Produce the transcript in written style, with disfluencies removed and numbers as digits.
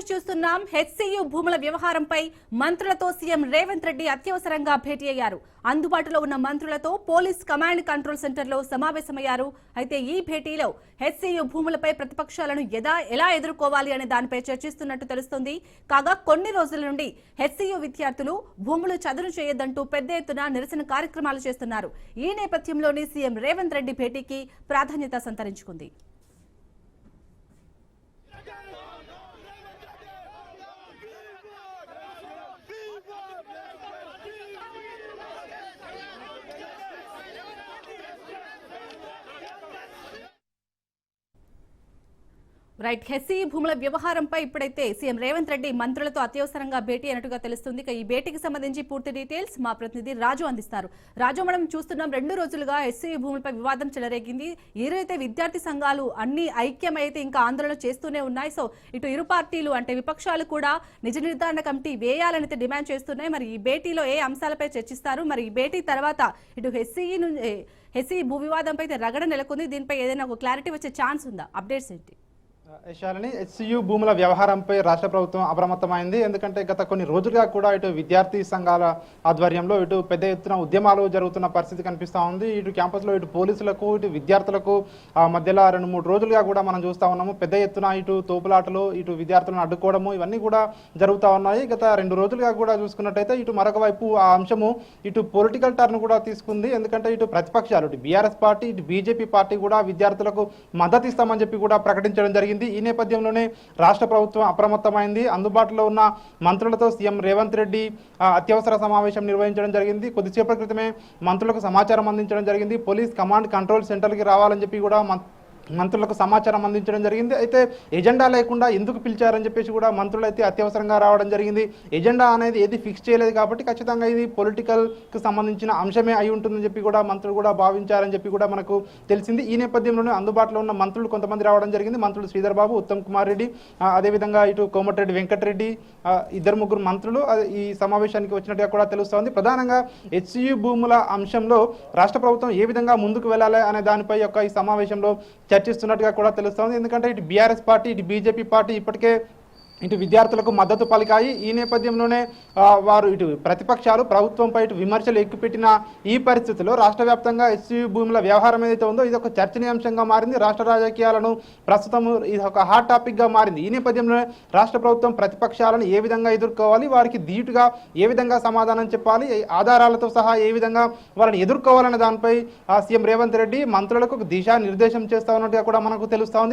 చూస్తున్నాం. హెచ్సియు భూముల వ్యవహారంపై మంత్రులతో సీఎం రేవంత్ రెడ్డి అత్యవసరంగా భేటీ అయ్యారు. అందుబాటులో ఉన్న మంత్రులతో పోలీస్ కమాండ్ కంట్రోల్ సెంటర్లో సమావేశమయ్యారు. అయితే ఈ భేటీలో హెచ్సియు భూములపై ప్రతిపక్షాలను ఎలా ఎదుర్కోవాలి అనే దానిపై చర్చిస్తున్నట్టు తెలుస్తోంది. కాగా కొన్ని రోజుల నుండి హెచ్సియు విద్యార్థులు భూములు చదును చేయొద్దంటూ పెద్ద ఎత్తున నిరసన కార్యక్రమాలు చేస్తున్నారు. ఈ నేపథ్యంలోనే సీఎం రేవంత్ రెడ్డి భేటీకి ప్రాధాన్యత సంతరించుకుంది. రైట్, హెచ్సియు భూముల వ్యవహారంపై ఇప్పుడైతే సీఎం రేవంత్ రెడ్డి మంత్రులతో అత్యవసరంగా భేటీ అయినట్టుగా తెలుస్తుంది. ఈ భేటీకి సంబంధించి పూర్తి డీటెయిల్స్ మా ప్రతినిధి రాజు అందిస్తారు. రాజు, మనం చూస్తున్నాం 2 రోజులుగా హెచ్సియు భూములపై వివాదం చెలరేగింది. ఏదైతే విద్యార్థి సంఘాలు అన్ని ఐక్యమైతే ఇంకా ఆందోళన చేస్తూనే ఉన్నాయి. సో ఇటు ఇరు పార్టీలు అంటే విపక్షాలు కూడా నిజ నిర్ధారణ కమిటీ వేయాలని డిమాండ్ చేస్తున్నాయి. మరి ఈ భేటీలో ఏ అంశాలపై చర్చిస్తారు? మరి ఈ భేటీ తర్వాత ఇటు హెచ్సియు భూ వివాదంపై రగడ నెలకొంది. దీనిపై ఏదైనా ఒక క్లారిటీ వచ్చే ఛాన్స్ ఉందా? అప్డేట్స్ ఏంటి? యశాలిని, హెచ్సియు భూముల వ్యవహారంపై రాష్ట్ర ప్రభుత్వం అప్రమత్తమైంది. ఎందుకంటే గత కొన్ని రోజులుగా కూడా ఇటు విద్యార్థి సంఘాల ఆధ్వర్యంలో ఇటు పెద్ద ఎత్తున ఉద్యమాలు జరుగుతున్న పరిస్థితి కనిపిస్తూ ఉంది. ఇటు క్యాంపస్లో ఇటు పోలీసులకు ఇటు విద్యార్థులకు మధ్యలో 2-3 రోజులుగా కూడా మనం చూస్తూ ఉన్నాము. పెద్ద ఎత్తున ఇటు తోపులాటలు, ఇటు విద్యార్థులను అడ్డుకోవడము, ఇవన్నీ కూడా జరుగుతూ ఉన్నాయి. గత 2 రోజులుగా కూడా చూసుకున్నట్టయితే ఇటు మరొక వైపు ఆ అంశము ఇటు పొలిటికల్ టర్న్ కూడా తీసుకుంది. ఎందుకంటే ఇటు ప్రతిపక్షాలు ఇటు బీఆర్ఎస్ పార్టీ, ఇటు బీజేపీ పార్టీ కూడా విద్యార్థులకు మద్దతు ఇస్తామని చెప్పి కూడా ప్రకటించడం జరిగింది. ఈ నేపథ్యంలోనే రాష్ట్ర ప్రభుత్వం అప్రమత్తమైంది. అందుబాటులో ఉన్న మంత్రులతో సీఎం రేవంత్ రెడ్డి అత్యవసర సమావేశం నిర్వహించడం జరిగింది. కొద్దిసేపటి క్రితమే మంత్రులకు సమాచారం అందించడం జరిగింది. పోలీస్ కమాండ్ కంట్రోల్ సెంటర్కి రావాలని చెప్పి కూడా మంత్రులకు సమాచారం అందించడం జరిగింది. అయితే ఎజెండా లేకుండా ఎందుకు పిలిచారని చెప్పేసి కూడా మంత్రులు అయితే అత్యవసరంగా రావడం జరిగింది. ఎజెండా అనేది ఏది ఫిక్స్ చేయలేదు కాబట్టి ఖచ్చితంగా ఇది పొలిటికల్కి సంబంధించిన అంశమే అయి ఉంటుందని చెప్పి కూడా మంత్రులు కూడా భావించారని చెప్పి కూడా మనకు తెలిసింది. ఈ నేపథ్యంలోనే అందుబాటులో ఉన్న మంత్రులు కొంతమంది రావడం జరిగింది. మంత్రులు శ్రీధర్ బాబు, ఉత్తమ్ కుమార్ రెడ్డి, అదేవిధంగా ఇటు కోమటిరెడ్డి వెంకటరెడ్డి, 2-3 మంత్రులు ఈ సమావేశానికి వచ్చినట్టుగా కూడా తెలుస్తోంది. ప్రధానంగా హెచ్సియు భూముల అంశంలో రాష్ట్ర ప్రభుత్వం ఏ విధంగా ముందుకు వెళ్ళాలి అనే దానిపై ఈ సమావేశంలో చర్చిస్తున్నట్టుగా కూడా తెలుస్తోంది. ఎందుకంటే ఇటు బీఆర్ఎస్ పార్టీ, ఇటు బీజేపీ పార్టీ ఇప్పటికే ఇటు విద్యార్థులకు మద్దతు పలికాయి. ఈ నేపథ్యంలోనే వారు ఇటు ప్రతిపక్షాలు ప్రభుత్వంపై ఇటు విమర్శలు ఎక్కుపెట్టిన ఈ పరిస్థితిలో రాష్ట్ర వ్యాప్తంగా హెచ్సియు భూముల వ్యవహారం ఏదైతే ఉందో ఇది ఒక చర్చనీయాంశంగా మారింది. రాష్ట్ర రాజకీయాలను ప్రస్తుతం ఇది ఒక హాట్ టాపిక్గా మారింది. ఈ నేపథ్యంలోనే రాష్ట్ర ప్రభుత్వం ప్రతిపక్షాలను ఏ విధంగా ఎదుర్కోవాలి, వారికి ధీటుగా ఏ విధంగా సమాధానం చెప్పాలి, ఆధారాలతో సహా ఏ విధంగా వాళ్ళని ఎదుర్కోవాలనే దానిపై సీఎం రేవంత్ రెడ్డి మంత్రులకు దిశానిర్దేశం చేస్తా ఉన్నట్టుగా కూడా మనకు తెలుస్తూ ఉంది.